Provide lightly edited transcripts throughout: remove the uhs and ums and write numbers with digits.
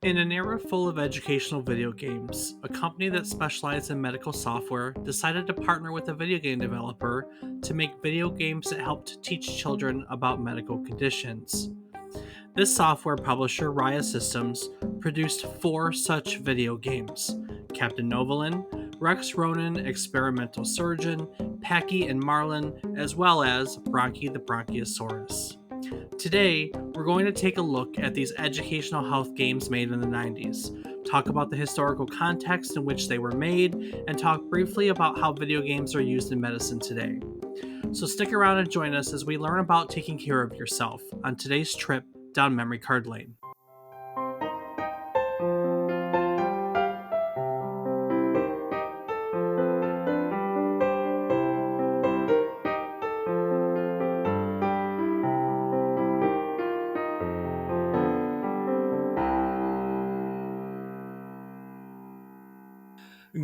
In an era full of educational video games, a company that specialized in medical software decided to partner with a video game developer to make video games that helped teach children about medical conditions. This software publisher, Raya Systems, produced four such video games: Captain Novolin, Rex Ronan, Experimental Surgeon, Packy and Marlon, as well as Bronkie the Bronchiasaurus. Today, we're going to take a look at these educational health games made in the 90s, talk about the historical context in which they were made, and talk briefly about how video games are used in medicine today. So stick around and join us as we learn about taking care of yourself on today's trip down memory card lane.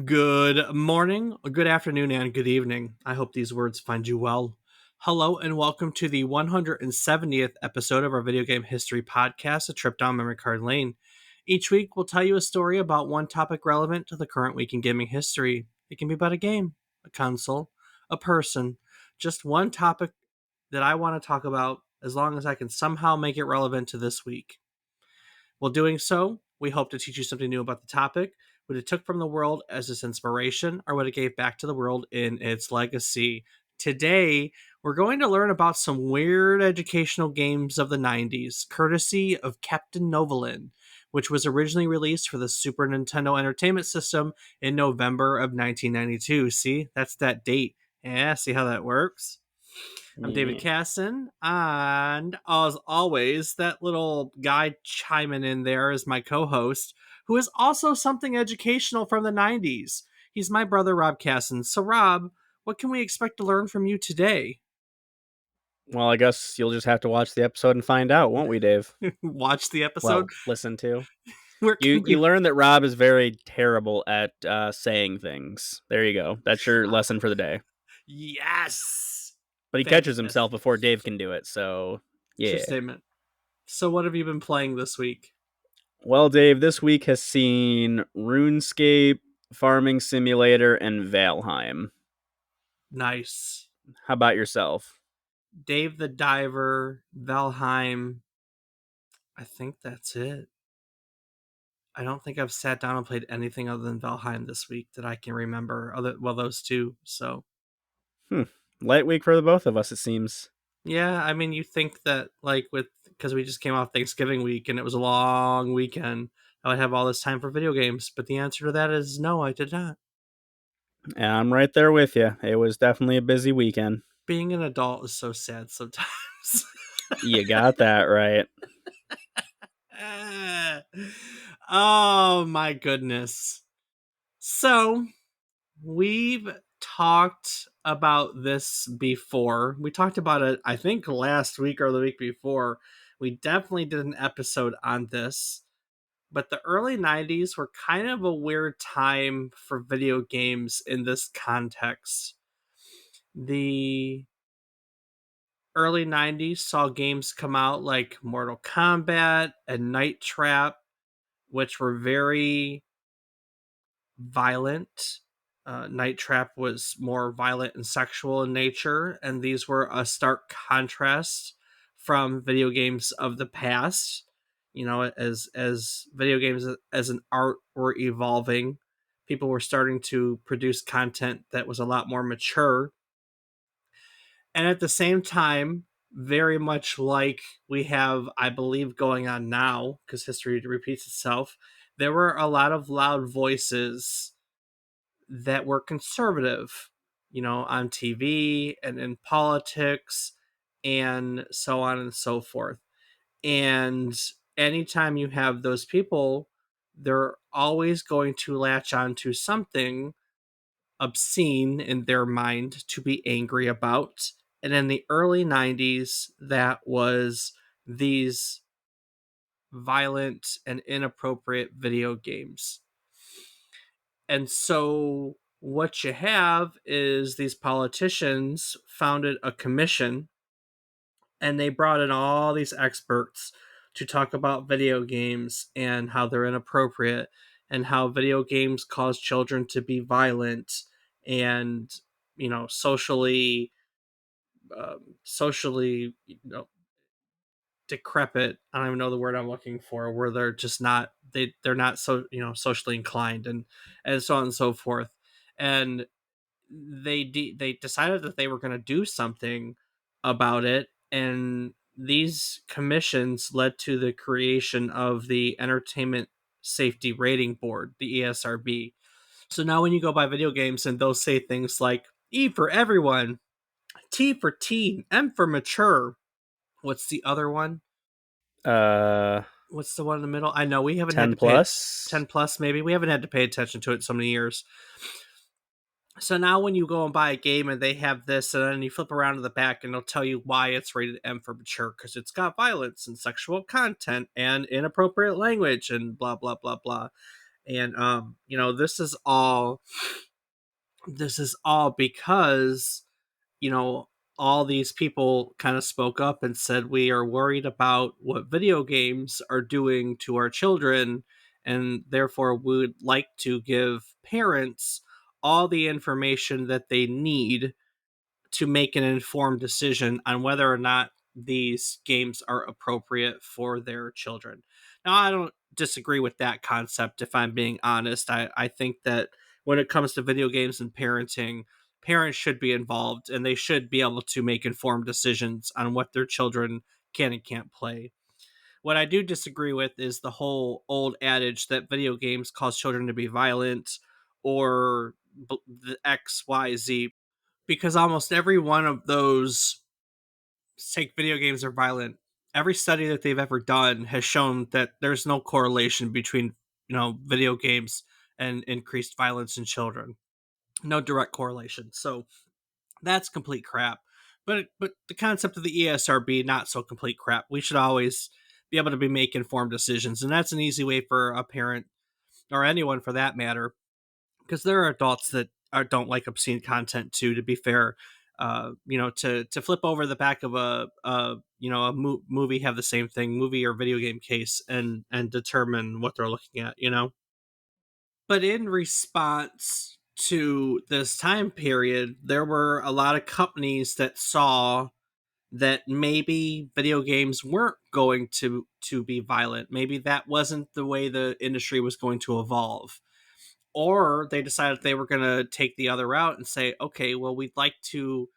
Good morning, good afternoon, and good evening. I hope these words find you well. Hello, and welcome to the 170th episode of our video game history podcast, A Trip Down Memory Card Lane. Each week, we'll tell you a story about one topic relevant to the current week in gaming history. It can be about a game, a console, a person, just one topic that I want to talk about as long as I can somehow make it relevant to this week. While doing so, we hope to teach you something new about the topic, what it took from the world as its inspiration, or what it gave back to the world in its legacy. Today, we're going to learn about some weird educational games of the 90s, courtesy of Captain Novolin, which was originally released for the Super Nintendo Entertainment System in November of 1992. See, that's that date. Yeah, see how that works? I'm David Casson, and as always, that little guy chiming in there is my co-host, who is also something educational from the 90s. He's my brother, Rob Casson. So, Rob, what can we expect to learn from you today? Well, I guess you'll just have to watch the episode and find out, won't we, Dave? Watch the episode. Well, listen to. Where You can you we? learn that Rob is very terrible at saying things. There you go. That's your lesson for the day. Yes! But he catches himself Fantastic. before Dave can do it, so True yeah. statement. So, what have you been playing this week? Well, Dave, this week has seen RuneScape, Farming Simulator, and Valheim. Nice. How about yourself? Dave the Diver, Valheim. I think that's it. I don't think I've sat down and played anything other than Valheim this week that I can remember. Those two. So Light week for the both of us, it seems. yeah, I mean, you think that because we just came off Thanksgiving week and it was a long weekend, I would have all this time for video games. But the answer to that is no, I did not. And I'm right there with you. It was definitely a busy weekend. Being an adult is so sad sometimes. You got that right. Oh my goodness. So we've talked about this before. We talked about it, I think, last week or the week before. We definitely did an episode on this. But the early 90s were kind of a weird time for video games in this context. The early 90s saw games come out like Mortal Kombat and Night Trap, which were very violent. Night Trap was more violent and sexual in nature, and these were a stark contrast from video games of the past. You know, as video games as an art were evolving, people were starting to produce content that was a lot more mature. And at the same time, very much like we have, I believe, going on now, because history repeats itself, there were a lot of loud voices that were conservative, you know, on TV and in politics and so on and so forth. And anytime you have those people, they're always going to latch on to something obscene in their mind to be angry about. And in the early 90s, that was these violent and inappropriate video games. And so what you have is these politicians founded a commission and they brought in all these experts to talk about video games and how they're inappropriate and how video games cause children to be violent and, socially, decrepit. I don't even know the word I'm looking for, where they're just not, they're not so, socially inclined, and so on and so forth. And they decided that they were going to do something about it, and these commissions led to the creation of the Entertainment Safety Rating Board, the ESRB. So now when you go buy video games and they'll say things like E for everyone, T for teen, M for mature. What's the other one? Uh, What's the one in the middle? I know we haven't had 10 to pay plus. 10 plus, maybe. We haven't had to pay attention to it so many years. So now when you go and buy a game and they have this, and then you flip around to the back and they'll tell you why it's rated M for mature, because it's got violence and sexual content and inappropriate language and blah blah blah blah. And this is all because, you know, all these people kind of spoke up and said, we are worried about what video games are doing to our children, and therefore we would like to give parents all the information that they need to make an informed decision on whether or not these games are appropriate for their children. Now, I don't disagree with that concept, if I'm being honest. I think that when it comes to video games and parenting, parents should be involved and they should be able to make informed decisions on what their children can and can't play. What I do disagree with is the whole old adage that video games cause children to be violent, or the XYZ, because almost every one of those take video games are violent. Every study that they've ever done has shown that there's no correlation between, video games and increased violence in children. No direct correlation. So that's complete crap. But the concept of the ESRB, not so complete crap. We should always be able to be make informed decisions, and that's an easy way for a parent, or anyone for that matter, because there are adults that don't like obscene content too. To be fair, to flip over the back of a movie, have the same thing, movie or video game case, and determine what they're looking at. But in response to this time period, there were a lot of companies that saw that maybe video games weren't going to be violent. Maybe that wasn't the way the industry was going to evolve, or they decided they were going to take the other route and say, okay, well, we'd like to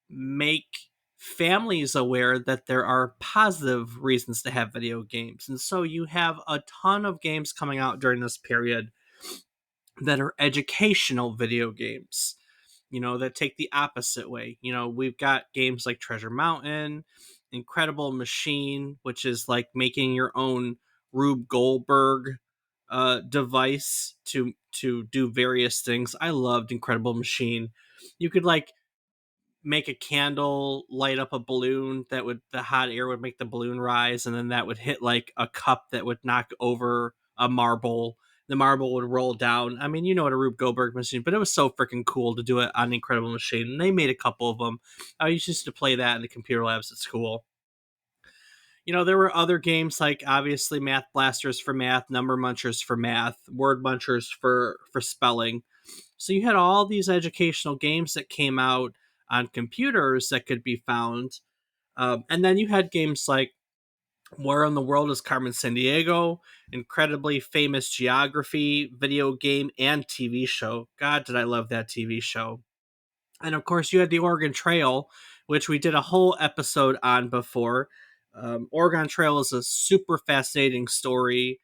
make families aware that there are positive reasons to have video games. And so you have a ton of games coming out during this period that are educational video games, that take the opposite way. We've got games like Treasure Mountain, Incredible Machine, which is like making your own Rube Goldberg device to do various things. I loved Incredible Machine. You could like make a candle light up a balloon, that would the hot air would make the balloon rise, and then that would hit like a cup that would knock over a marble. The marble would roll down. I mean, you know what a Rube Goldberg machine, but it was so freaking cool to do it on Incredible Machine. And they made a couple of them. I used to play that in the computer labs at school. There were other games like, obviously, Math Blasters for math, Number Munchers for math, Word Munchers for spelling. So you had all these educational games that came out on computers that could be found. And then you had games like Where in the World is Carmen Sandiego, incredibly famous geography, video game, and TV show. God, did I love that TV show. And of course, you had the Oregon Trail, which we did a whole episode on before. Oregon Trail is a super fascinating story.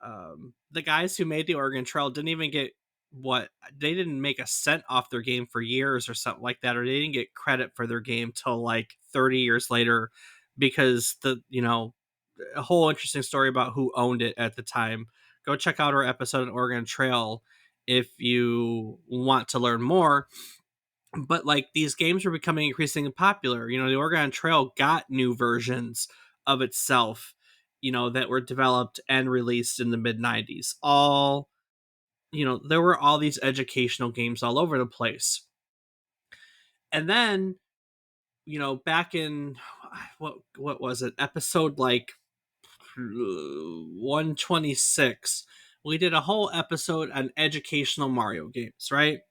The guys who made the Oregon Trail didn't even get they didn't make a cent off their game for years or something like that, or they didn't get credit for their game till like 30 years later, because a whole interesting story about who owned it at the time. Go check out our episode on Oregon Trail if you want to learn more. But like, these games were becoming increasingly popular. The Oregon Trail got new versions of itself, that were developed and released in the mid 90s. There were all these educational games all over the place. And then, back in what was it? Episode like 126, we did a whole episode on educational Mario games, right?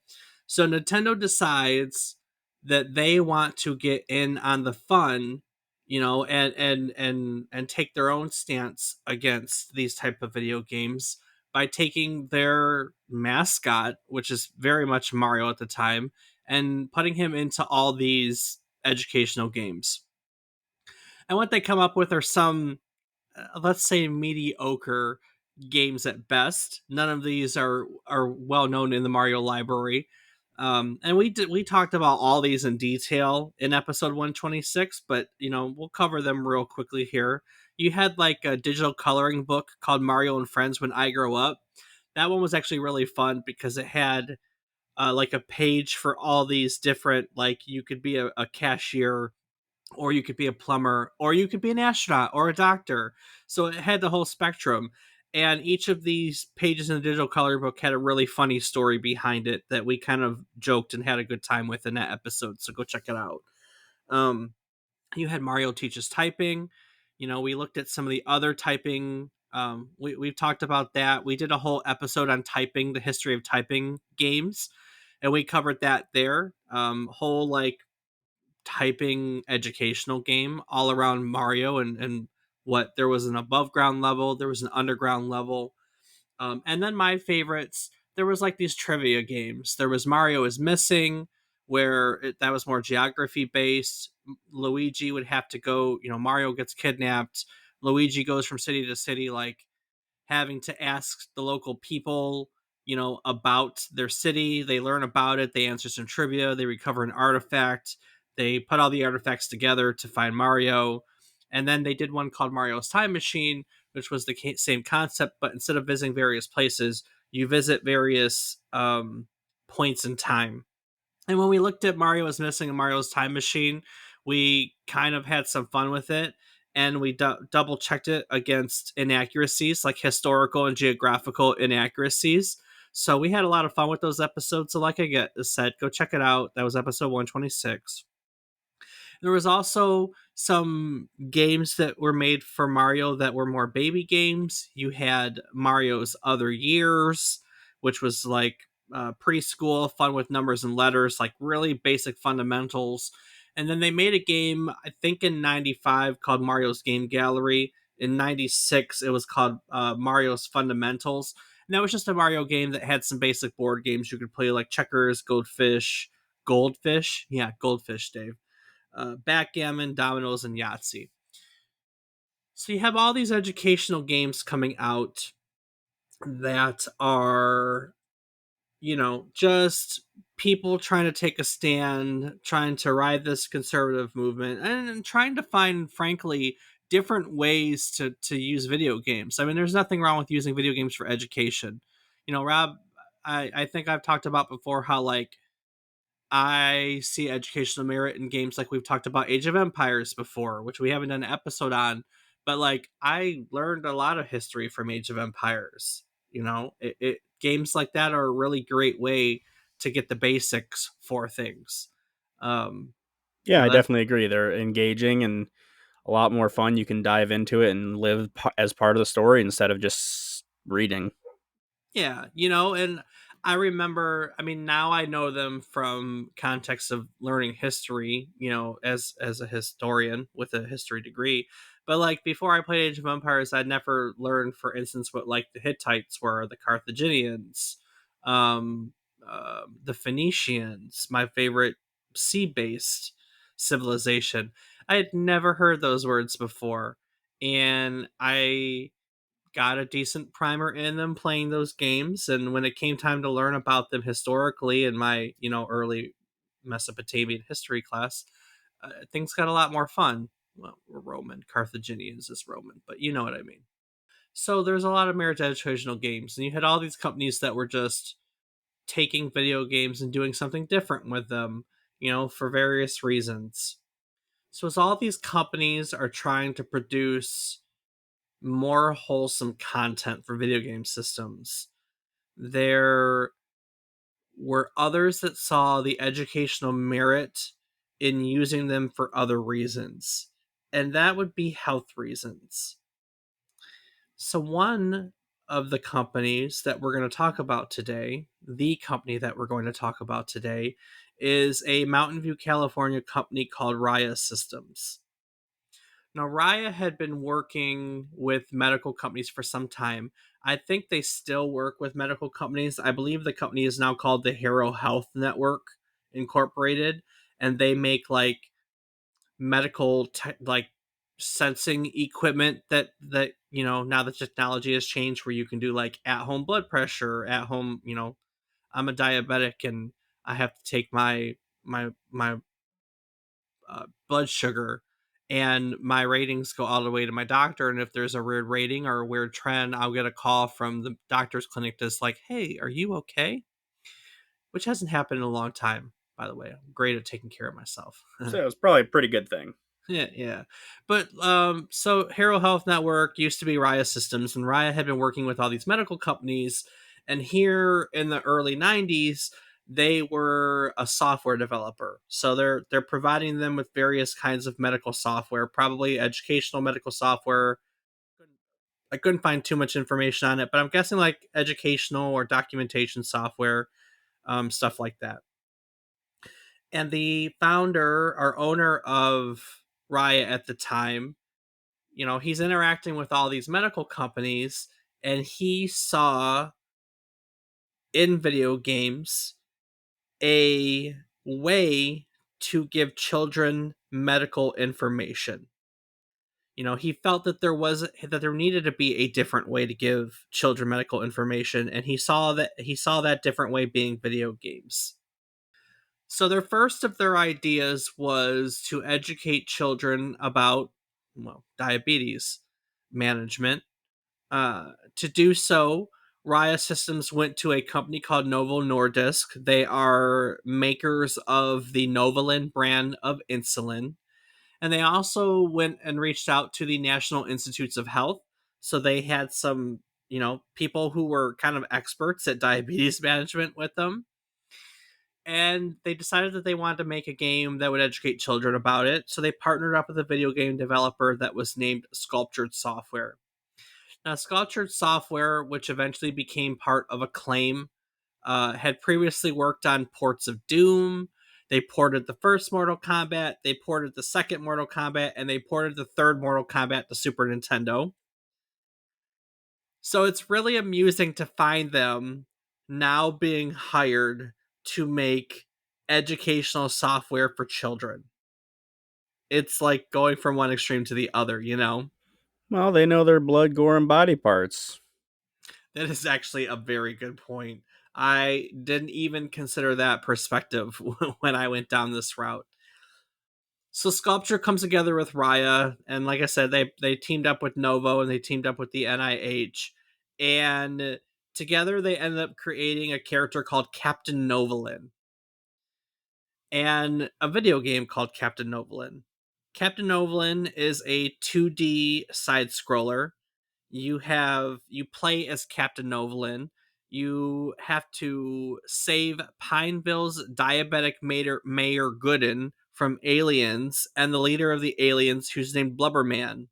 So Nintendo decides that they want to get in on the fun, and take their own stance against these type of video games by taking their mascot, which is very much Mario at the time, and putting him into all these educational games. And what they come up with are some, let's say, mediocre games at best. None of these are well known in the Mario library. And we talked about all these in detail in episode 126, but we'll cover them real quickly here. You had like a digital coloring book called Mario and Friends When I Grow Up. That one was actually really fun because it had like a page for all these different, like you could be a cashier, or you could be a plumber, or you could be an astronaut or a doctor. So it had the whole spectrum. And each of these pages in the digital coloring book had a really funny story behind it that we kind of joked and had a good time with in that episode. So go check it out. Um, you had Mario Teaches Typing. We looked at some of the other typing. We've talked about that. We did a whole episode on typing, the history of typing games, and we covered that there. Whole like typing educational game all around Mario, and what there was an above ground level, there was an underground level. And then my favorites, there was like these trivia games. There was Mario is Missing, where that was more geography based. Luigi would have to go, Mario gets kidnapped. Luigi goes from city to city, like having to ask the local people, about their city. They learn about it, they answer some trivia, they recover an artifact, they put all the artifacts together to find Mario. And then they did one called Mario's Time Machine, which was the same concept, but instead of visiting various places, you visit various points in time. And when we looked at Mario is Missing and Mario's Time Machine, we kind of had some fun with it. And we double checked it against inaccuracies, like historical and geographical inaccuracies. So we had a lot of fun with those episodes. So, like I said, go check it out. That was episode 126. There was also some games that were made for Mario that were more baby games. You had Mario's Other Years, which was like preschool, fun with numbers and letters, like really basic fundamentals. And then they made a game, I think in 95, called Mario's Game Gallery. In 96, it was called Mario's Fundamentals. And that was just a Mario game that had some basic board games you could play, like checkers, goldfish. Yeah, goldfish, Dave. Backgammon, dominoes, and Yahtzee. So you have all these educational games coming out that are, just people trying to take a stand, trying to ride this conservative movement, and trying to find, frankly, different ways to use video games. I mean, there's nothing wrong with using video games for education. Rob, I think I've talked about before how, like, I see educational merit in games like we've talked about Age of Empires before, which we haven't done an episode on. But like I learned a lot of history from Age of Empires. Games like that are a really great way to get the basics for things. Um, Yeah, I that's definitely agree. They're engaging and a lot more fun. You can dive into it and live as part of the story instead of just reading. Yeah, and I remember, I mean, now I know them from context of learning history, as a historian with a history degree. But like before I played Age of Empires, I'd never learned, for instance, what like the Hittites were, the Carthaginians, um, the Phoenicians, my favorite sea-based civilization. I had never heard those words before, and I got a decent primer in them playing those games. And when it came time to learn about them historically in my early Mesopotamian history class, things got a lot more fun. Well, we're Roman. Carthaginians is Roman, but you know what I mean. So there's a lot of merit educational games, and you had all these companies that were just taking video games and doing something different with them, for various reasons. So as all these companies are trying to produce more wholesome content for video game systems, there were others that saw the educational merit in using them for other reasons, and that would be health reasons. So, one of the companies that we're going to talk about today, the company that we're going to talk about today, is a Mountain View, California company called Raya Systems. Now, Raya had been working with medical companies for some time. I think they still work with medical companies. I believe the company is now called the Hero Health Network Incorporated, and they make like like sensing equipment that now the technology has changed where you can do like at home blood pressure, at home. I'm a diabetic and I have to take my blood sugar, and my ratings go all the way to my doctor, and if there's a weird rating or a weird trend, I'll get a call from the doctor's clinic that's like, hey, are you okay? Which hasn't happened in a long time, by the way. I'm great at taking care of myself. So it's probably a pretty good thing. Yeah, yeah. But so Hero Health Network used to be Raya Systems, and Raya had been working with all these medical companies. And here in the early '90s, they were a software developer. So they're providing them with various kinds of medical software, probably educational medical software. I couldn't find too much information on it, but I'm guessing like educational or documentation software, stuff like that. And the founder or owner of Raya at the time, he's interacting with all these medical companies, and he saw in video games a way to give children medical information. He felt that there needed to be a different way to give children medical information, and he saw that different way being video games. So their first of their ideas was to educate children about, well, diabetes management. To do so, Raya Systems went to a company called Novo Nordisk. They are makers of the Novolin brand of insulin. And they also went and reached out to the National Institutes of Health. So they had some, people who were kind of experts at diabetes management with them. And they decided that they wanted to make a game that would educate children about it. So they partnered up with a video game developer that was named Sculptured Software. Now, Sculptured Software, which eventually became part of Acclaim, had previously worked on ports of Doom. They ported the first Mortal Kombat, they ported the second Mortal Kombat, and they ported the third Mortal Kombat to Super Nintendo. So it's really amusing to find them now being hired to make educational software for children. It's like going from one extreme to the other. Well, they know their blood, gore, and body parts. That is actually a very good point. I didn't even consider that perspective when I went down this route. So Sculpture comes together with Raya, and like I said, they teamed up with Novo and they teamed up with the NIH, and together they ended up creating a character called Captain Novolin and a video game called Captain Novolin. Captain Novolin is a 2D side scroller. You play as Captain Novolin. You have to save Pineville's diabetic Mayor Gooden from aliens and the leader of the aliens, who's named Blubberman,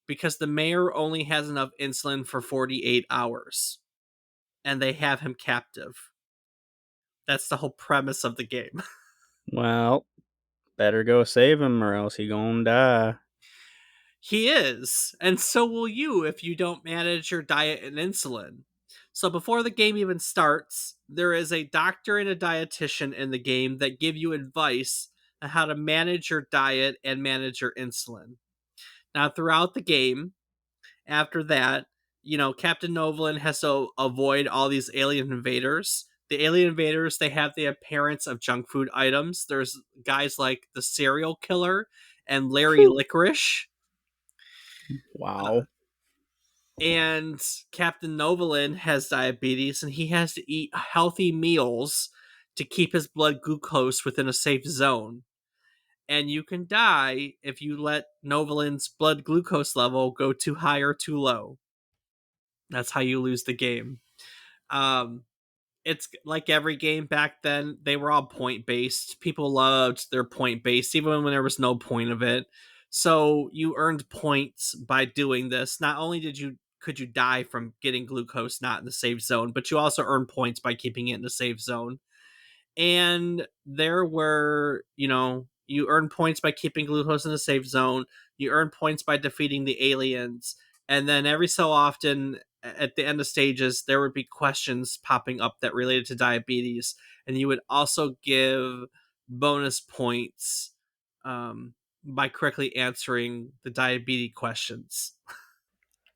because the mayor only has enough insulin for 48 hours, and they have him captive. That's the whole premise of the game. Well, better go save him or else he gonna die. He is, and so will you if you don't manage your diet and insulin. So before the game even starts, there is a doctor and a dietitian in the game that give you advice on how to manage your diet and manage your insulin. Now, throughout the game, after that, Captain Novolin has to avoid all these alien invaders. The alien invaders, they have the appearance of junk food items. There's guys like the serial killer and Larry Licorice. Wow. And Captain Novolin has diabetes, and he has to eat healthy meals to keep his blood glucose within a safe zone. And you can die if you let Novolin's blood glucose level go too high or too low. That's how you lose the game. Um, it's like every game back then, they were all point based. People loved their point based, even when there was no point of it. So you earned points by doing this. Not only did you could you die from getting glucose not in the safe zone, but you also earn points by keeping it in the safe zone. And there were, you earn points by keeping glucose in the safe zone. You earn points by defeating the aliens. And then every so often, at the end of stages, there would be questions popping up that related to diabetes. And you would also give bonus points um, by correctly answering the diabetes questions.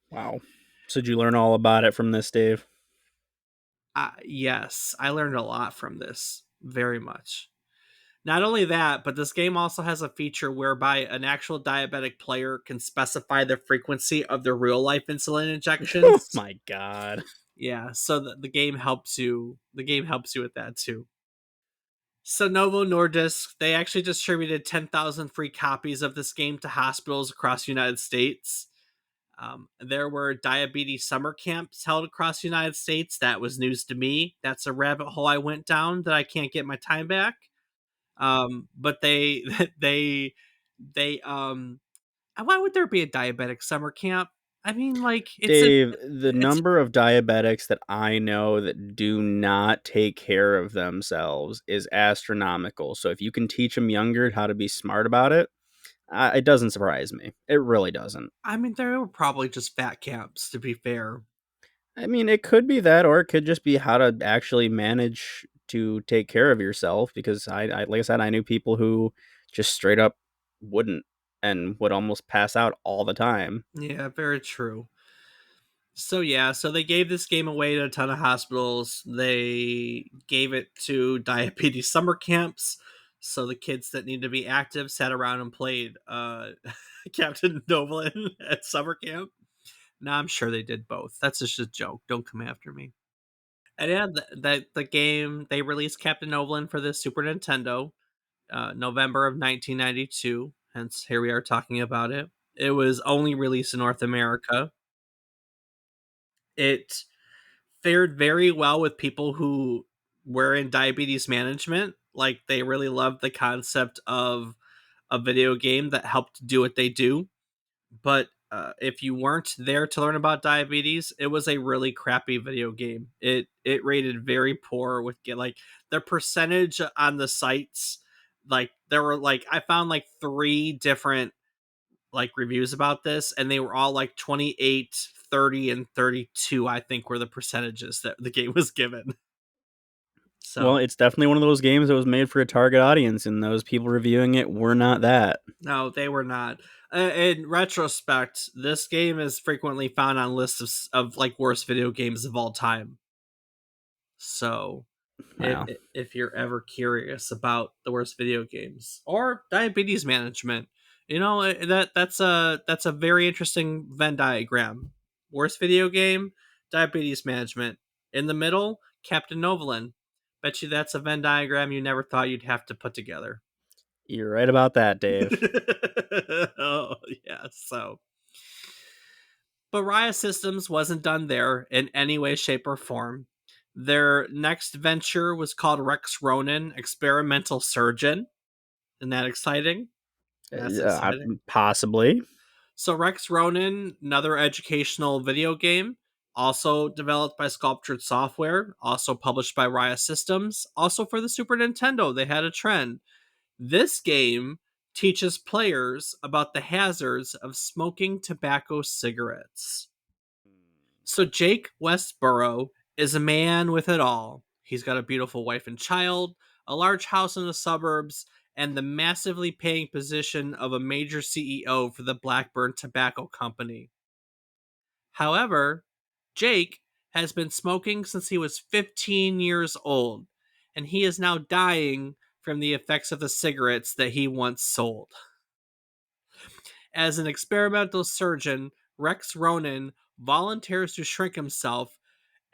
Wow. So did you learn all about it from this, Dave? Yes, I learned a lot from this, very much. Not only that, but this game also has a feature whereby an actual diabetic player can specify the frequency of their real life insulin Oh injections. my god. Yeah, so the game helps you. The game helps you with that too. So Novo Nordisk, they actually distributed 10,000 free copies of this game to hospitals across the United States. There were diabetes summer camps held across the United States. That was news to me. That's a rabbit hole I went down that I can't get my time back. But they they why would there be a diabetic summer camp? I mean, like Dave, the it's number of diabetics that I know that do not take care of themselves is astronomical. So if you can teach them younger how to be smart about it, it doesn't surprise me. It really doesn't. I mean, there were probably just fat camps, to be fair. I mean, it could be that, or it could just be how to actually manage to take care of yourself. Because like I said, I knew people who just straight up wouldn't and would almost pass out all the time. Yeah, very true. So yeah, so they gave this game away to a ton of hospitals. They gave it to diabetes summer camps. So the kids that need to be active sat around and played Captain Novolin at summer camp. Now I'm sure they did both. That's just a joke. Don't come after me. And yeah, the game they released Captain Novolin for the Super Nintendo, November of 1992. Hence, here we are talking about it. It was only released in North America. It fared very well with people who were in diabetes management. Like they really loved the concept of a video game that helped do what they do. But if you weren't there to learn about diabetes, it was a really crappy video game. It rated very poor with like the percentage on the sites. Like there were like I found like three different like reviews about this, and they were all like 28, 30, and 32. I think were the percentages that the game was given. Well, So it's definitely one of those games that was made for a target audience, and those people reviewing it were not that. no, they were not. In retrospect, this game is frequently found on lists of like worst video games of all time. So, if Wow. if you're ever curious about the worst video games or diabetes management, that's a very interesting Venn diagram. Worst video game, diabetes management. In the middle, Captain Novolin. Bet you that's a Venn diagram you never thought you'd have to put together. You're right about that, Dave. Oh yeah, so but Raya Systems wasn't done there in any way, shape, or form. Their next venture was called Rex Ronan, Experimental Surgeon. Isn't that exciting? That's exciting. Possibly. So, Rex Ronan, another educational video game, also developed by Sculptured Software, also published by Raya Systems, also for the Super Nintendo. They had a trend. This game teaches players about the hazards of smoking tobacco cigarettes. So Jake Westboro is a man with it all. He's got a beautiful wife and child, a large house in the suburbs, and the massively paying position of a major CEO for the Blackburn Tobacco Company. However, Jake has been smoking since he was 15 years old, and he is now dying from the effects of the cigarettes that he once sold. As an experimental surgeon, Rex Ronan volunteers to shrink himself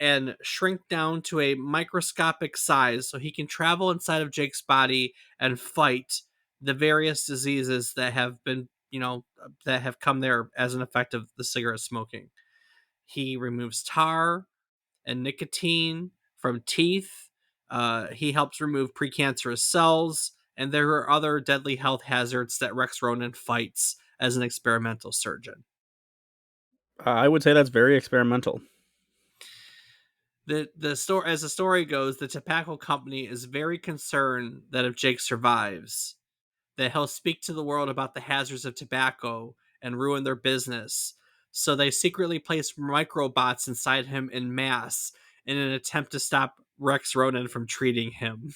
and shrink down to a microscopic size so he can travel inside of Jake's body and fight the various diseases that have been, that have come there as an effect of the cigarette smoking. He removes tar and nicotine from teeth. He helps remove precancerous cells, and there are other deadly health hazards that Rex Ronan fights as an experimental surgeon. I would say that's very experimental. The story, as the story goes, the tobacco company is very concerned that if Jake survives, that he'll speak to the world about the hazards of tobacco and ruin their business. So they secretly place microbots inside him in mass in an attempt to stop Rex Ronan from treating him.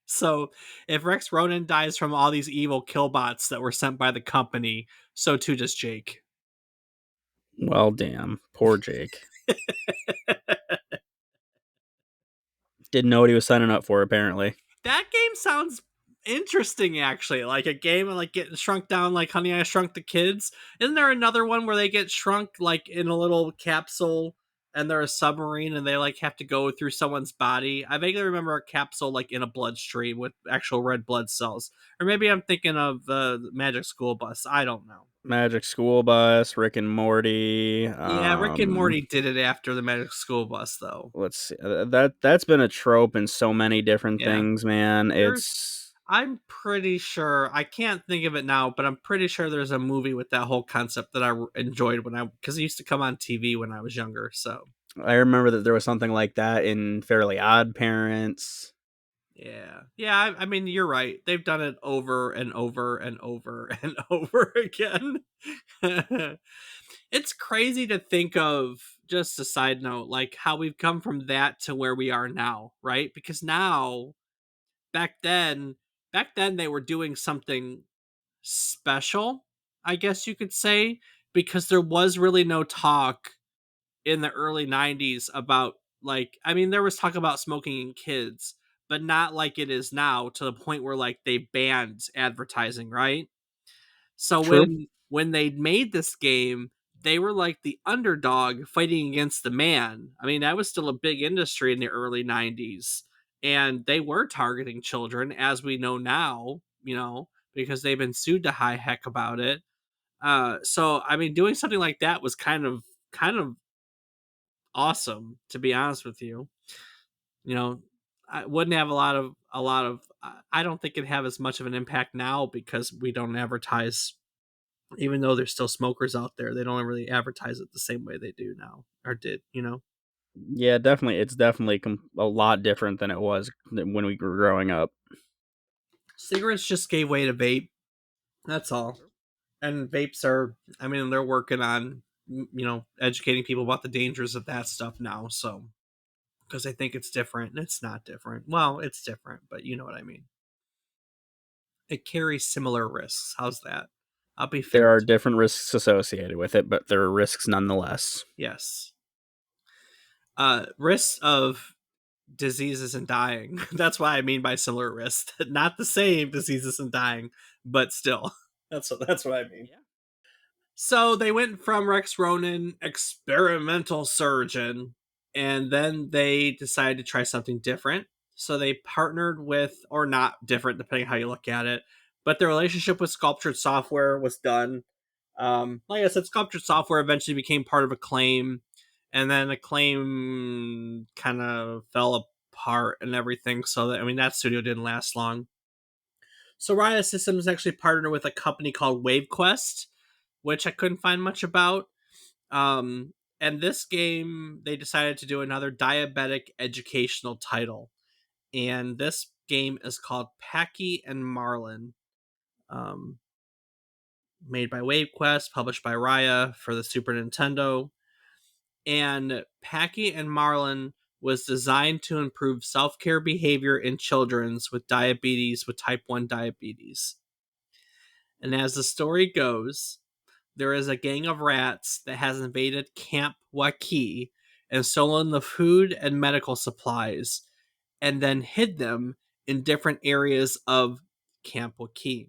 So if Rex Ronan dies from all these evil killbots that were sent by the company, so too does Jake. Well, damn, poor Jake. Didn't know what he was signing up for, apparently. That game sounds interesting, actually. Like a game of like getting shrunk down, like Honey I Shrunk the Kids. Isn't there another one where they get shrunk like in a little capsule and they're a submarine and they like have to go through someone's body? I vaguely remember a capsule like in a bloodstream with actual red blood cells. Or maybe I'm thinking of the Magic School Bus. I don't know. Magic School Bus, Rick and Morty. Yeah, Rick and Morty did it after the Magic School Bus, though. Let's see. That's been a trope in so many different Yeah, things, man. there's It's I'm pretty sure I can't think of it now, but I'm pretty sure there's a movie with that whole concept that I enjoyed when I because it used to come on TV when I was younger. So I remember that there was something like that in Fairly Odd Parents. yeah. I mean, you're right. They've done it over and over and over and over again. It's crazy to think of. Just a side note, like how we've come from that to where we are now, right? Because now back then, they were doing something special, I guess you could say, because there was really no talk in the early 90s about like I mean there was talk about smoking in kids, but not like it is now to the point where like they banned advertising, right? So True. when they made this game, they were like the underdog fighting against the man. I mean, that was still a big industry in the early 90s and they were targeting children as we know now, because they've been sued to high heck about it. So I mean doing something like that was kind of awesome to be honest with you. You know, I wouldn't have a lot of I don't think it'd have as much of an impact now because we don't advertise. Even though there's still smokers out there, they don't really advertise it the same way they do now or did. Yeah, definitely. It's definitely a lot different than it was when we were growing up. Cigarettes just gave way to vape. That's all. And vapes are, I mean, they're working on, educating people about the dangers of that stuff now. So, because I think it's different and it's not different. Well, it's different, but you know what I mean. It carries similar risks. How's that? I'll be There fair are to you. different risks associated with it, but there are risks nonetheless. Yes. Risks of diseases and dying. That's what I mean by similar risks. Not the same diseases and dying, but still. That's what I mean. Yeah. So they went from Rex Ronan, experimental surgeon, and then they decided to try something different. So they partnered with, or not different, depending on how you look at it, but the relationship with Sculptured Software was done. Like I said, Sculptured Software eventually became part of Acclaim, and then Acclaim kind of fell apart and everything. So that, I mean, that studio didn't last long. So Raya Systems actually partnered with a company called WaveQuest, which I couldn't find much about. And this game, they decided to do another diabetic educational title. And this game is called Packy and Marlon, um, made by WaveQuest, published by Raya for the Super Nintendo. And Packy and Marlon was designed to improve self care behavior in children's with diabetes, with type 1 diabetes. And as the story goes, there is a gang of rats that has invaded Camp Waukee and stolen the food and medical supplies and then hid them in different areas of Camp Waukee.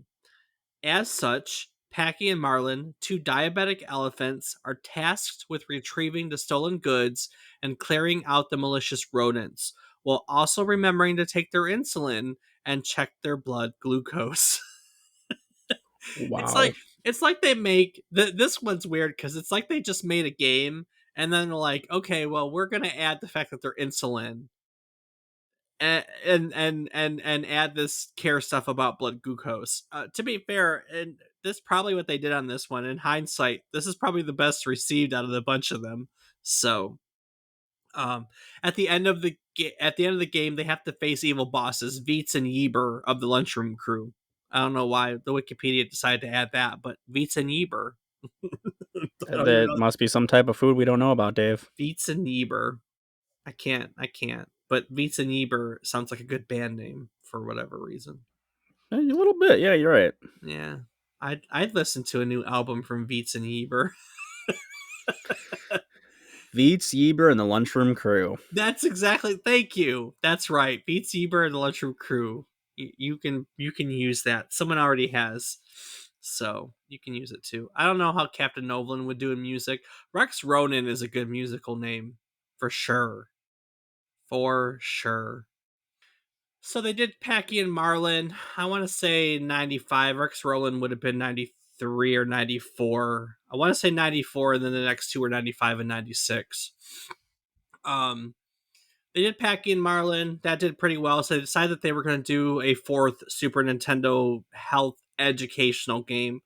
As such, Packy and Marlin, two diabetic elephants, are tasked with retrieving the stolen goods and clearing out the malicious rodents, while also remembering to take their insulin and check their blood glucose. It's Wow. like it's like they make this one's weird because it's like they just made a game and then they're like, okay, well, we're gonna add the fact that they're insulin and add this care stuff about blood glucose. To be fair, and this probably what they did on this one. In hindsight, this is probably the best received out of the bunch of them. So, um, at the end of the game, they have to face evil bosses, Veets and Yeber of the Lunchroom Crew. I don't know why the Wikipedia decided to add that, but Veets and Yeber. I don't even That know. must be some type of food we don't know about, Dave. Veets and Yeber. I can't. But Veets and Yeber sounds like a good band name for whatever reason. A little bit, yeah, you're right. Yeah. I'd listen to a new album from Veets and Yeber. Veets, Yeber, and the Lunchroom Crew. That's exactly. Thank you. That's right. Beat Bieber and the Lunchroom Crew. You can use that. Someone already has, so you can use it too. I don't know how Captain Novolin would do in music. Rex Ronan is a good musical name for sure. For sure. So they did Packy and Marlon. I want to say 95. Rex Roland would have been 93 or 94. I want to say 94, and then the next two were 95 and 96. Um, They did Packy and Marlon. That did pretty well. So they decided that they were going to do a fourth Super Nintendo health educational game.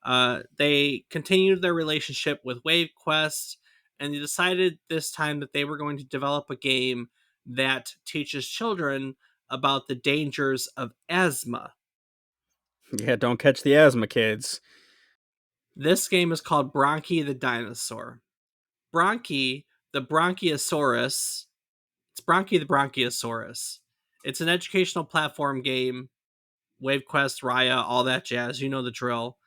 They continued their relationship with WaveQuest, and they decided this time that they were going to develop a game that teaches children about the dangers of asthma. Yeah, don't catch the asthma, kids. This game is called Bronkie the Dinosaur. Bronkie the Bronchiasaurus. It's Bronkie the Bronchiasaurus. It's an educational platform game, WaveQuest, Raya, all that jazz. You know the drill.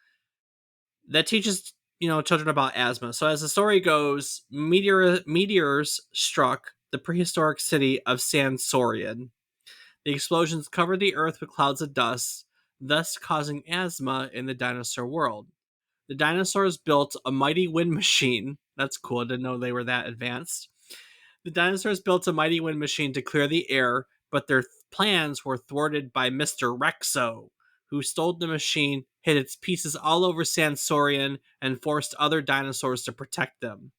That teaches children about asthma. So as the story goes, meteors struck the prehistoric city of Sansorian. The explosions covered the earth with clouds of dust, thus causing asthma in the dinosaur world. The dinosaurs built a mighty wind machine. That's cool. I didn't know they were that advanced. The dinosaurs built a mighty wind machine to clear the air, but their plans were thwarted by Mr. Rexo, who stole the machine, hid its pieces all over Sansorian, and forced other dinosaurs to protect them.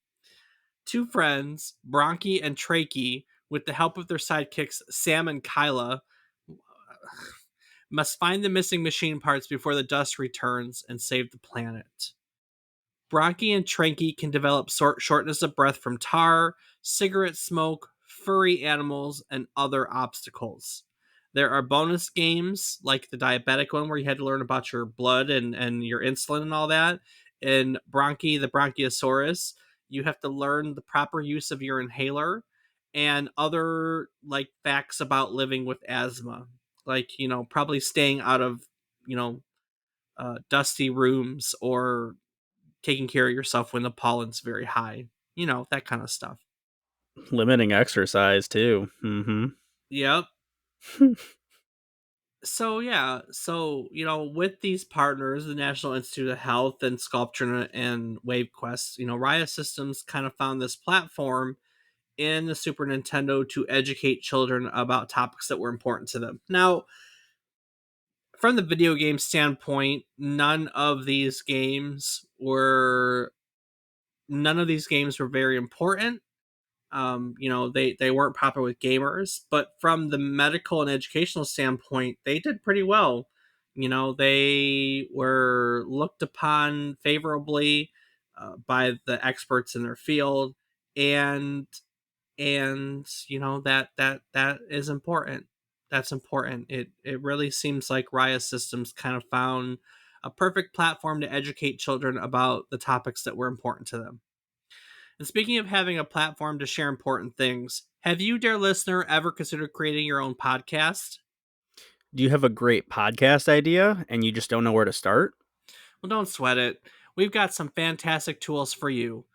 Two friends, Bronchi and Trachey, with the help of their sidekicks Sam and Kyla, must find the missing machine parts before the dust returns and save the planet. Bronchi and Tranky can develop shortness of breath from tar, cigarette smoke, furry animals, and other obstacles. There are bonus games like the diabetic one where you had to learn about your blood and your insulin and all that. In Bronchi the Bronchiasaurus, you have to learn the proper use of your inhaler and other like facts about living with asthma. Like, probably staying out of, you know, dusty rooms or taking care of yourself when the pollen's very high. That kind of stuff. Limiting exercise, too. Mm Yep. hmm. So yeah, with these partners, the National Institute of Health and Sculpture and WaveQuest, Raya Systems kind of found this platform in the Super Nintendo to educate children about topics that were important to them. Now, from the video game standpoint, none of these games were very important. They weren't popular with gamers, but from the medical and educational standpoint, they did pretty well. They were looked upon favorably by the experts in their field, and that is important. That's important. It really seems like Raya Systems kind of found a perfect platform to educate children about the topics that were important to them. And speaking of having a platform to share important things, have you, dear listener, ever considered creating your own podcast? Do you have a great podcast idea and you just don't know where to start? Well, don't sweat it. We've got some fantastic tools for you.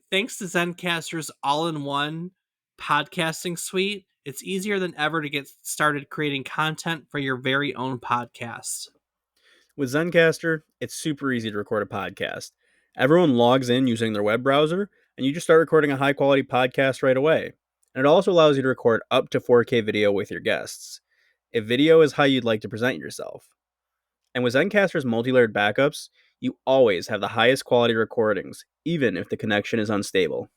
Thanks to Zencastr's all in one podcasting suite, it's easier than ever to get started creating content for your very own podcast. With Zencaster, it's super easy to record a podcast. Everyone logs in using their web browser, and you just start recording a high quality podcast right away. And it also allows you to record up to 4K video with your guests, if video is how you'd like to present yourself. And with Zencaster's multi layered backups, you always have the highest quality recordings, even if the connection is unstable.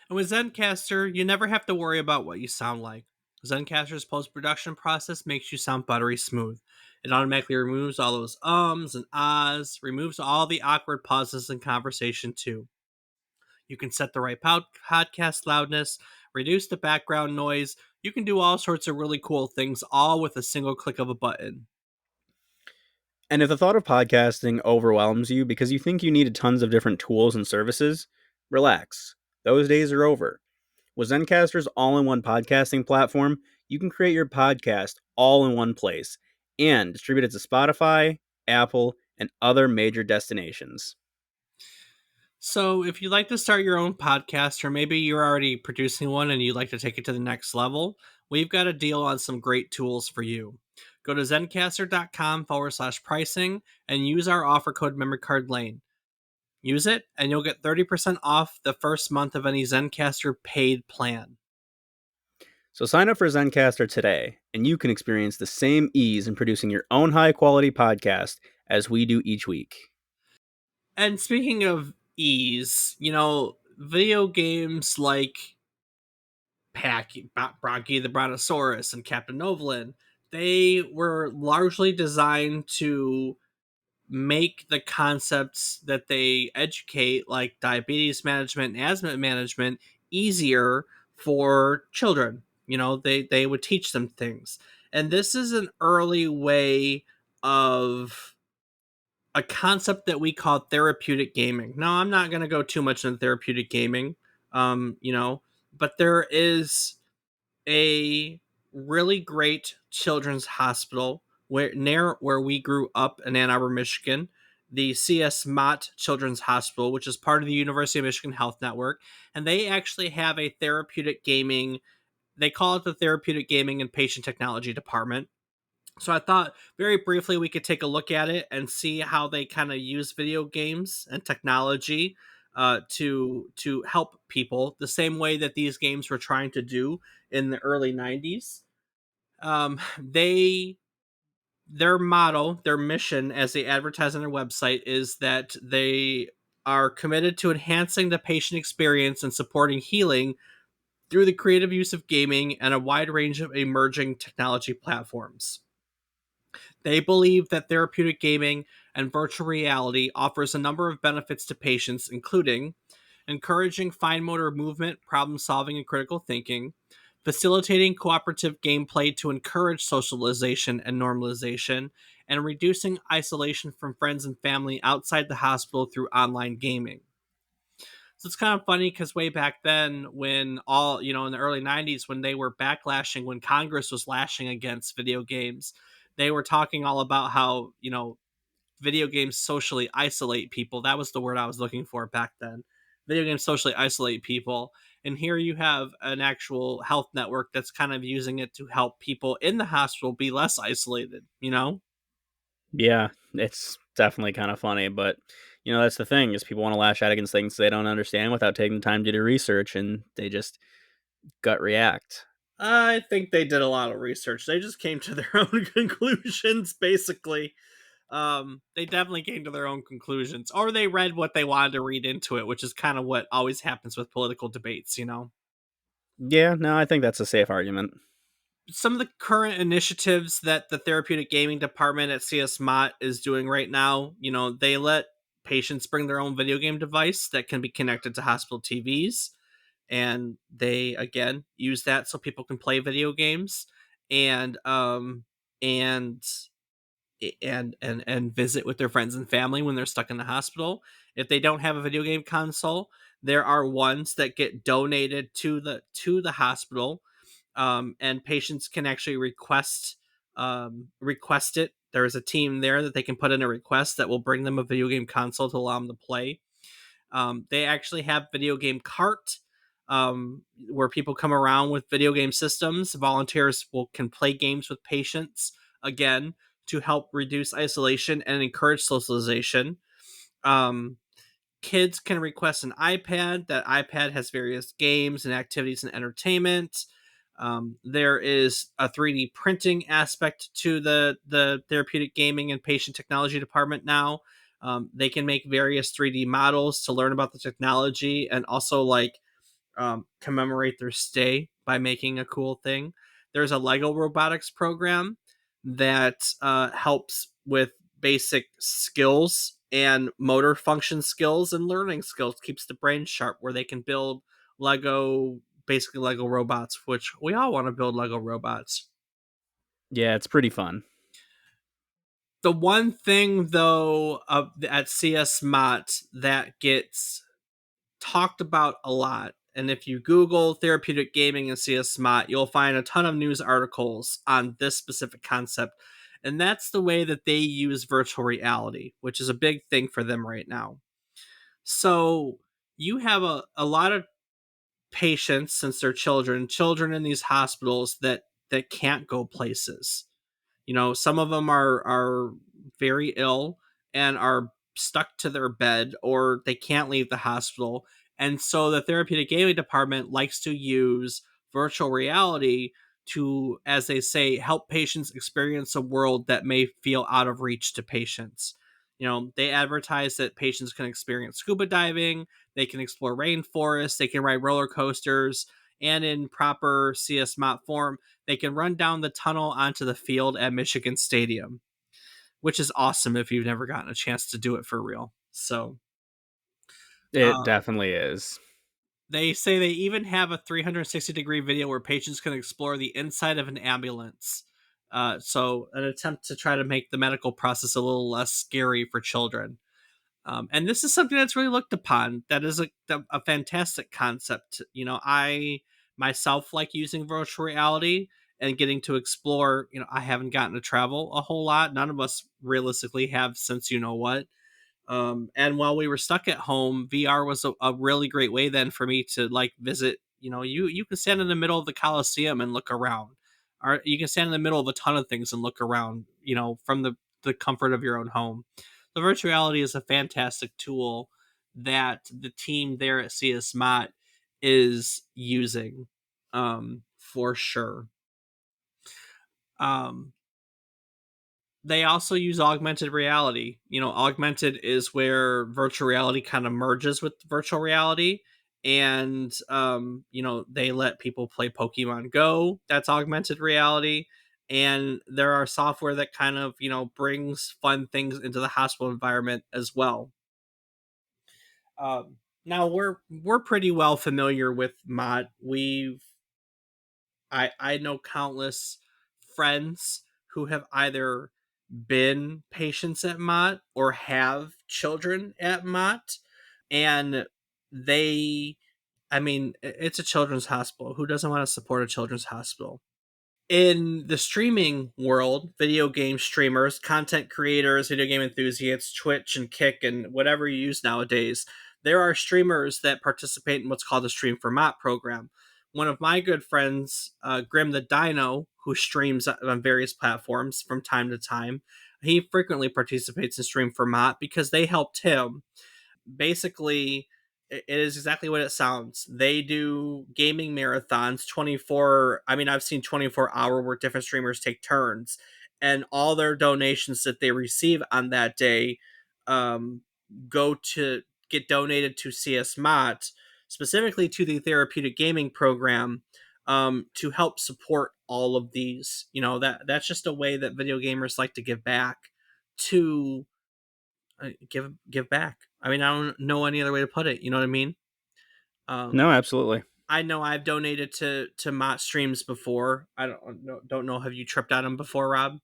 And with Zencaster, you never have to worry about what you sound like. Zencaster's post production process makes you sound buttery smooth. It automatically removes all those ums and ahs, removes all the awkward pauses in conversation too. You can set the right podcast loudness, reduce the background noise. You can do all sorts of really cool things all with a single click of a button. And if the thought of podcasting overwhelms you because you think you needed tons of different tools and services, relax. Those days are over. With Zencastr's all in one podcasting platform, you can create your podcast all in one place and distribute it to Spotify, Apple, and other major destinations. So, if you'd like to start your own podcast, or maybe you're already producing one and you'd like to take it to the next level, we've got a deal on some great tools for you. Go to zencaster.com/pricing and use our offer code MemoryCardLane. Use it, and you'll get 30% off the first month of any Zencaster paid plan. So sign up for Zencaster today, and you can experience the same ease in producing your own high quality podcast as we do each week. And speaking of ease, video games like Bronkie the Bronchiasaurus and Captain Novolin, they were largely designed to make the concepts that they educate, like diabetes management and asthma management, easier for children. They would teach them things. And this is an early way of a concept that we call therapeutic gaming. Now, I'm not going to go too much into therapeutic gaming, um, you know, but there is a really great children's hospital near where we grew up in Ann Arbor, Michigan, the CS Mott Children's Hospital, which is part of the University of Michigan Health Network, and they actually have a therapeutic gaming. They call it the Therapeutic Gaming and Patient Technology Department. So I thought very briefly we could take a look at it and see how they kind of use video games and technology to help people the same way that these games were trying to do in the early 90s. They Their motto, their mission, as they advertise on their website, is that they are committed to enhancing the patient experience and supporting healing through the creative use of gaming and a wide range of emerging technology platforms. They believe that therapeutic gaming and virtual reality offers a number of benefits to patients, including encouraging fine motor movement, problem solving, and critical thinking, facilitating cooperative gameplay to encourage socialization and normalization, and reducing isolation from friends and family outside the hospital through online gaming. So it's kind of funny because way back then, when in the early 90s, when they were backlashing, when Congress was lashing against video games, they were talking all about how, video games socially isolate people. That was the word I was looking for back then. Video games socially isolate people. And here you have an actual health network that's kind of using it to help people in the hospital be less isolated. Yeah, it's definitely kind of funny, but that's the thing is people want to lash out against things they don't understand without taking the time to do research, and they just gut react. I think they did a lot of research. They just came to their own conclusions, basically. They definitely came to their own conclusions, or they read what they wanted to read into it, which is kind of what always happens with political debates. Yeah, no, I think that's a safe argument. Some of the current initiatives that the therapeutic gaming department at CS Mott is doing right now, they let patients bring their own video game device that can be connected to hospital TVs, and they again use that so people can play video games and and and visit with their friends and family when they're stuck in the hospital. If they don't have a video game console, there are ones that get donated to the hospital, and patients can actually request it. There is a team there that they can put in a request that will bring them a video game console to allow them to play. They actually have video game cart, where people come around with video game systems. Volunteers can play games with patients again to help reduce isolation and encourage socialization. Um, Kids can request an iPad. That iPad has various games and activities and entertainment. There is a 3D printing aspect to the therapeutic gaming and patient technology department now. They can make various 3D models to learn about the technology and also commemorate their stay by making a cool thing. There's a Lego robotics program. that helps with basic skills and motor function skills and learning skills, keeps the brain sharp, where they can build Lego, basically Lego robots, which we all want to build Lego robots. Yeah, it's pretty fun. The one thing though at CS Mott that gets talked about a lot, and if you Google therapeutic gaming and CS Mott, you'll find a ton of news articles on this specific concept, and that's the way that they use virtual reality, which is a big thing for them right now. So you have a lot of patients, since they're children in these hospitals that can't go places. Some of them are very ill and are stuck to their bed, or they can't leave the hospital. And so the therapeutic gaming department likes to use virtual reality to, as they say, help patients experience a world that may feel out of reach to patients. They advertise that patients can experience scuba diving, they can explore rainforests, they can ride roller coasters, and in proper CS Mott form, they can run down the tunnel onto the field at Michigan Stadium, which is awesome if you've never gotten a chance to do it for real. So It uh, definitely is. they say they even have a 360-degree video where patients can explore the inside of an ambulance. So an attempt to try to make the medical process a little less scary for children. And this is something that's really looked upon. That is a fantastic concept. I myself like using virtual reality and getting to explore. I haven't gotten to travel a whole lot. None of us realistically have, since you know what. And while we were stuck at home, VR was a really great way then for me to like visit. You can stand in the middle of the Coliseum and look around, or you can stand in the middle of a ton of things and look around. From the comfort of your own home. The virtual reality is a fantastic tool that the team there at CS Mott is using, for sure. Um, they also use augmented reality. Augmented is where virtual reality kind of merges with virtual reality. And, they let people play Pokemon Go. That's augmented reality. And there are software that kind of, brings fun things into the hospital environment as well. Now we're pretty well familiar with Mott. I know countless friends who have either been patients at Mott or have children at Mott, and they, I mean, it's a children's hospital. Who doesn't want to support a children's hospital? In the streaming world, video game streamers, content creators, video game enthusiasts, Twitch and Kick and whatever you use nowadays, there are streamers that participate in what's called the Stream for Mott program. One of my good friends, Grim the Dino, who streams on various platforms from time to time, he frequently participates in Stream for Mott because they helped him. Basically, it is exactly what it sounds. They do gaming marathons 24. I mean, I've seen 24-hour where different streamers take turns, and all their donations that they receive on that day um, go to get donated to CS Mott, specifically to the therapeutic gaming program, to help support all of these. That's just a way that video gamers like to give back to give back. I mean, I don't know any other way to put it. You know what I mean? Um, No, absolutely. I know I've donated to Mott streams before. I don't know. Have you tripped on them before, Rob?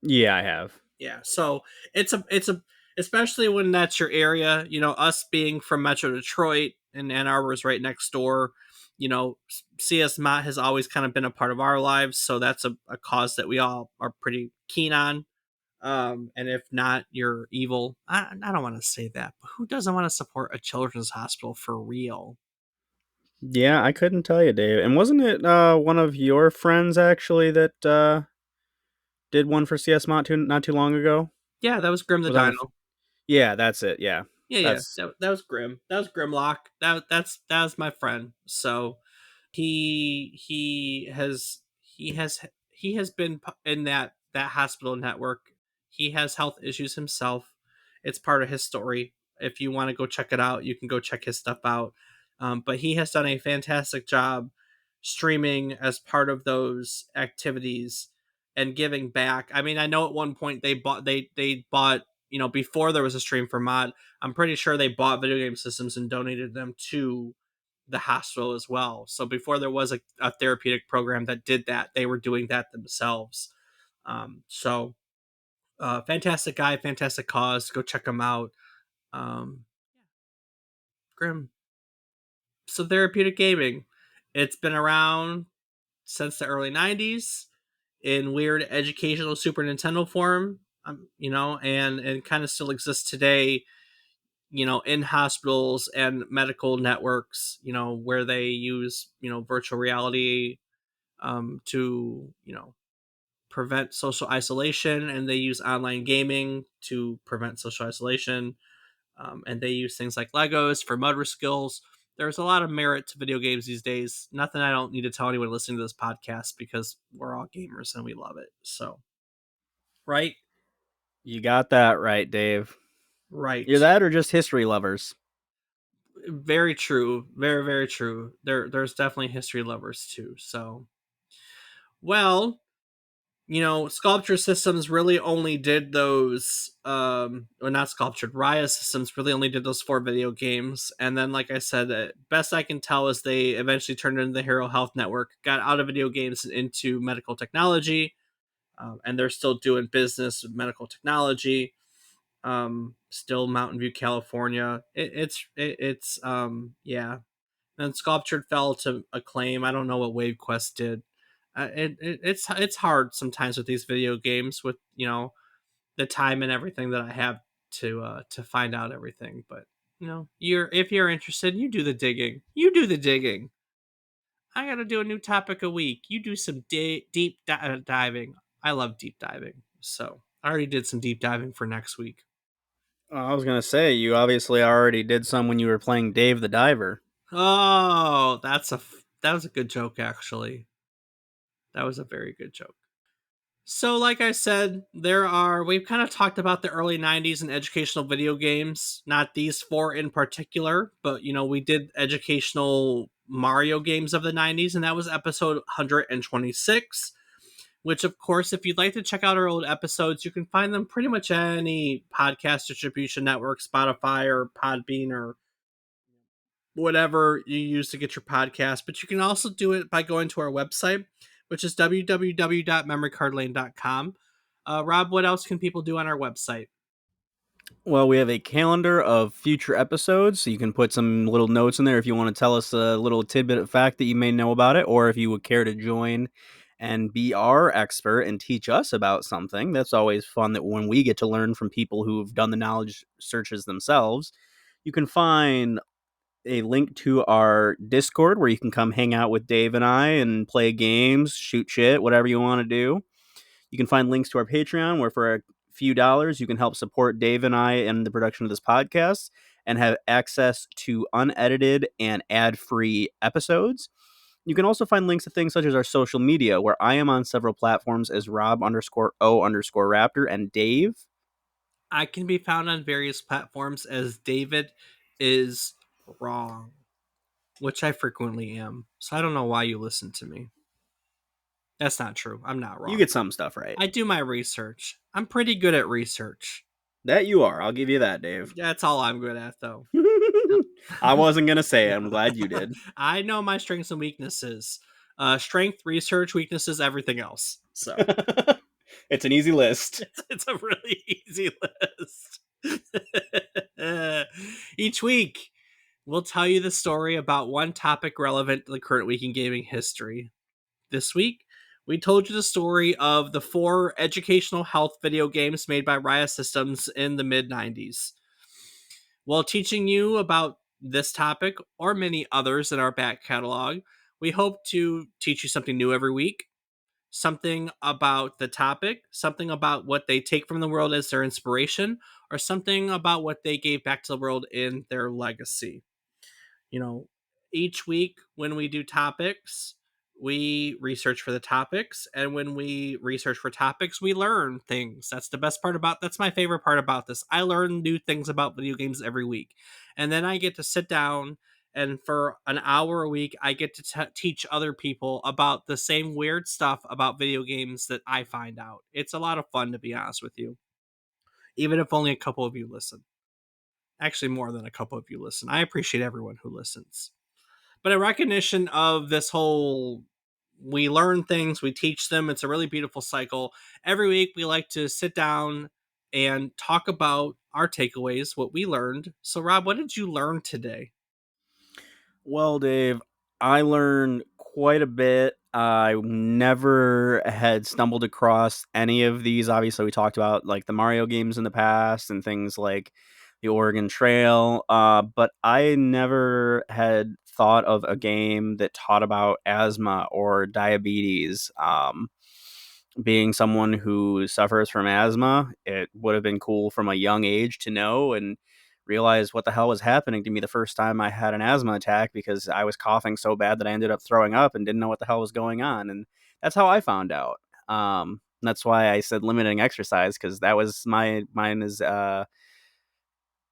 Yeah, I have. Yeah. So it's a especially when that's your area. Us being from Metro Detroit and Ann Arbor is right next door. CS Mott has always kind of been a part of our lives, so that's a cause that we all are pretty keen on. And if not, you're evil. I don't want to say that, but who doesn't want to support a children's hospital for real? Yeah, I couldn't tell you, Dave. And wasn't it one of your friends actually that did one for CS Mott not too long ago? Yeah, that was Grim the Was on the Dino. Yeah, that's it. Yeah. Yeah. That's That was Grim. That was Grimlock. That was my friend. So he has been in that hospital network. He has health issues himself. It's part of his story. If you want to go check it out, you can go check his stuff out. But he has done a fantastic job streaming as part of those activities, and giving back. I mean, I know at one point they bought, before there was a stream for mod, I'm pretty sure they bought video game systems and donated them to the hospital as well. So before there was a therapeutic program that did that, they were doing that themselves. So fantastic guy, fantastic cause. Go check him out. Um, Grim. So therapeutic gaming, it's been around since the early '90s in weird educational Super Nintendo form, and kind of still exists today, in hospitals and medical networks, where they use, virtual reality to, prevent social isolation, and they use online gaming to prevent social isolation. And they use things like Legos for motor skills. There's a lot of merit to video games these days. Nothing I don't need to tell anyone listening to this podcast, because we're all gamers and we love it. So, right? You got that right, Dave. You're Right. that or just history lovers? Very true. Very, very true. There's definitely history lovers too. So, well, Sculptured Systems really only did those, or not Sculptured, Raya Systems really only did those 4 video games. And then, like I said, best I can tell is they eventually turned into the Hero Health Network, got out of video games and into medical technology. And they're still doing business with medical technology. Still Mountain View, California. Yeah. And Sculptured fell to Acclaim. I don't know what WaveQuest did. It's hard sometimes with these video games, with the time and everything that I have to find out everything. But if you're interested, you do the digging. You do the digging. I got to do a new topic a week. You do some deep diving. I love deep diving, so I already did some deep diving for next week. I was gonna say you obviously already did some when you were playing Dave the Diver. Oh, that was a good joke, actually. That was a very good joke. So, like I said, we've kind of talked about the early '90s and educational video games. Not these 4 in particular, but we did educational Mario games of the '90s, and that was episode 126. Which, of course, if you'd like to check out our old episodes, you can find them pretty much any podcast distribution network, Spotify or Podbean or whatever you use to get your podcast. But you can also do it by going to our website, which is www.memorycardlane.com. Rob, what else can people do on our website? Well, we have a calendar of future episodes, so you can put some little notes in there if you want to tell us a little tidbit of fact that you may know about it, or if you would care to join and be our expert and teach us about something. That's always fun, that when we get to learn from people who've done the knowledge searches themselves. You can find a link to our Discord where you can come hang out with Dave and I and play games, shoot shit, whatever you want to do. You can find links to our Patreon, where for a few dollars you can help support Dave and I in the production of this podcast and have access to unedited and ad-free episodes. You can also find links to things such as our social media, where I am on several platforms as Rob_O_Raptor and Dave. I can be found on various platforms as David is wrong, which I frequently am. So I don't know why you listen to me. That's not true. I'm not You wrong. get some stuff right. I do my research. I'm pretty good at research. That you are. I'll give you that, Dave. That's all I'm good at, though. I wasn't going to say it. I'm glad you did. I know my strengths and weaknesses. Strength, research, weaknesses, everything else. So It's an easy list. it's a really easy list. Each week, we'll tell you the story about one topic relevant to the current week in gaming history. This week, we told you the story of the 4 educational health video games made by Raya Systems in the mid 90s. While teaching you about this topic or many others in our back catalog, we hope to teach you something new every week, something about the topic, something about what they take from the world as their inspiration, or something about what they gave back to the world in their legacy. you know, each week when we do topics, we research for the topics, and when we research for topics, we learn things. That's my favorite part about this. I learn new things about video games every week. And then I get to sit down And for an hour a week, I get to teach other people about the same weird stuff about video games that I find out. It's a lot of fun, to be honest with you, even if only a couple of you listen. Actually, more than a couple of you listen. I appreciate everyone who listens. But in recognition of this whole, we learn things, we teach them, it's a really beautiful cycle. Every week, we like to sit down and talk about our takeaways, what we learned. So, Rob, what did you learn today? Well, Dave, I learned quite a bit. I never had stumbled across any of these. Obviously, we talked about like the Mario games in the past and things like the Oregon Trail, but I never had thought of a game that taught about asthma or diabetes. Being someone who suffers from asthma, it would have been cool from a young age to know and realize what the hell was happening to me the first time I had an asthma attack, because I was coughing so bad that I ended up throwing up and didn't know what the hell was going on. And that's how I found out. That's why I said limiting exercise, because that was mine is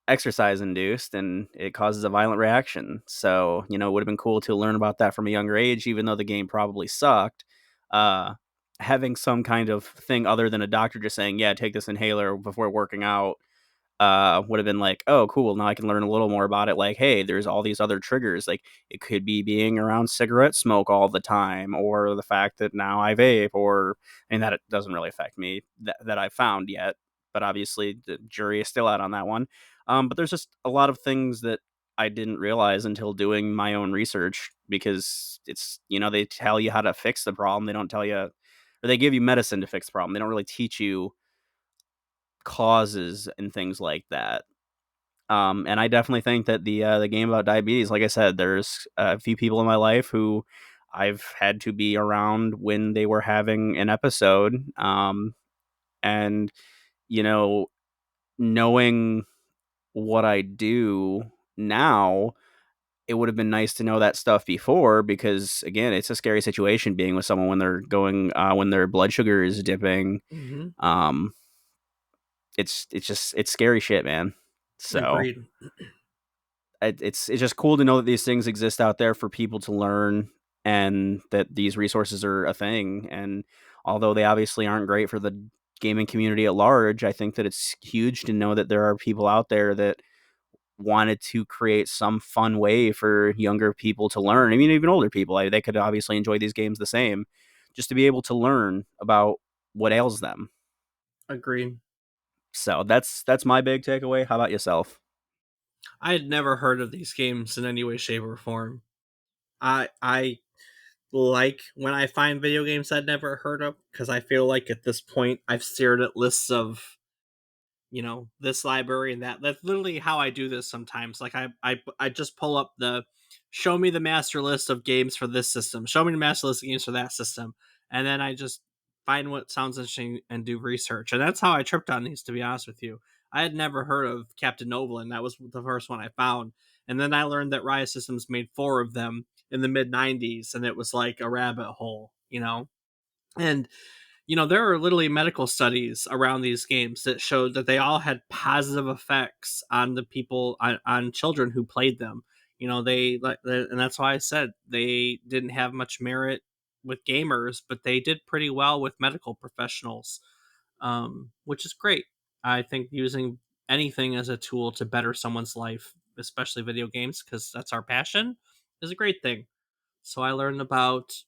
exercise induced and it causes a violent reaction. So, it would have been cool to learn about that from a younger age, even though the game probably sucked. Uh, Having some kind of thing other than a doctor just saying, yeah, take this inhaler before working out, would have been like, oh, cool. Now I can learn a little more about it. Like, hey, there's all these other triggers. Like, it could be being around cigarette smoke all the time, or the fact that now I vape, and that it doesn't really affect me that I found yet. But obviously, the jury is still out on that one. But there's just a lot of things that I didn't realize until doing my own research, because they tell you how to fix the problem. They don't tell you, or they give you medicine to fix the problem. They don't really teach you causes and things like that. And I definitely think that the game about diabetes, like I said, there's a few people in my life who I've had to be around when they were having an episode. And you know, knowing what I do now, it would have been nice to know that stuff before, because again, it's a scary situation being with someone when they're going when their blood sugar is dipping. Mm-hmm. Um, it's scary shit, man. So Agreed. it's just cool to know that these things exist out there for people to learn, and that these resources are a thing. And although they obviously aren't great for the gaming community at large, I think that it's huge to know that there are people out there that wanted to create some fun way for younger people to learn. I mean, even older people, they could obviously enjoy these games the same, just to be able to learn about what ails them. Agreed. So that's my big takeaway. How about yourself? I had never heard of these games in any way, shape, or form. I like when I find video games I'd never heard of, because I feel like at this point I've stared at lists of, this library and that. That's literally how I do this sometimes. Like I just pull up the, show me the master list of games for this system, show me the master list of games for that system, and then I just find what sounds interesting and do research. And that's how I tripped on these, to be honest with you. I had never heard of Captain Novolin. That was the first one I found. And then I learned that Raya Systems made 4 of them in the mid 90s, and it was like a rabbit hole. And there are literally medical studies around these games that showed that they all had positive effects on the people, on children who played them. And that's why I said they didn't have much merit with gamers, but they did pretty well with medical professionals, which is great. I think using anything as a tool to better someone's life, especially video games, because that's our passion, is a great thing. So I learned about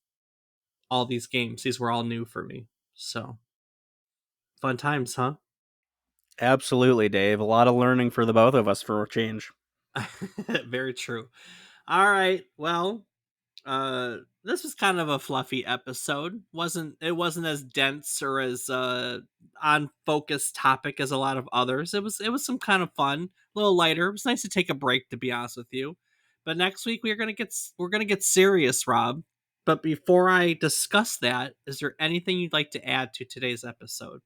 all these games. These were all new for me. So fun times, huh? Absolutely, Dave. A lot of learning for the both of us for a change. Very true. All right. Well, this was kind of a fluffy episode. Wasn't as dense or as on focus topic as a lot of others. It was some kind of fun, a little lighter. It was nice to take a break, to be honest with you. But next week we're gonna get serious, Rob. But before I discuss that, is there anything you'd like to add to today's episode?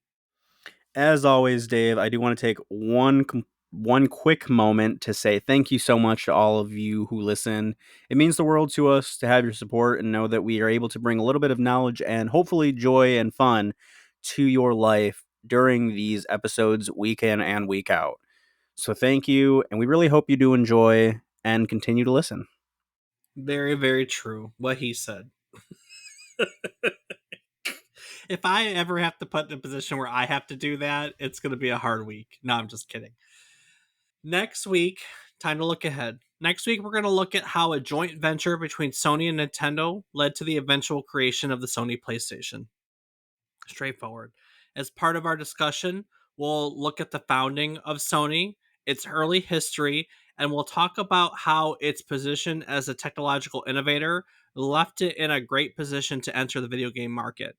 As always, Dave, I do want to take one quick moment to say thank you so much to all of you who listen. It means the world to us to have your support and know that we are able to bring a little bit of knowledge and hopefully joy and fun to your life during these episodes week in and week out. So thank you, and we really hope you do enjoy and continue to listen. Very, very true. What he said. If I ever have to put in a position where I have to do that, it's going to be a hard week. No, I'm just kidding. Next week, time to look ahead. Next week, we're going to look at how a joint venture between Sony and Nintendo led to the eventual creation of the Sony PlayStation. Straightforward. As part of our discussion, we'll look at the founding of Sony, its early history, and we'll talk about how its position as a technological innovator left it in a great position to enter the video game market.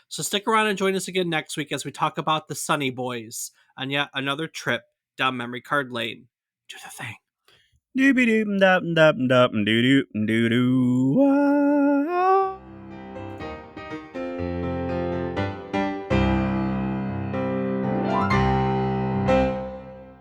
So stick around and join us again next week as we talk about the Sunny Boys on yet another trip down memory card lane. Do the thing. Doobie doop dop dop dop doo doo doo doo.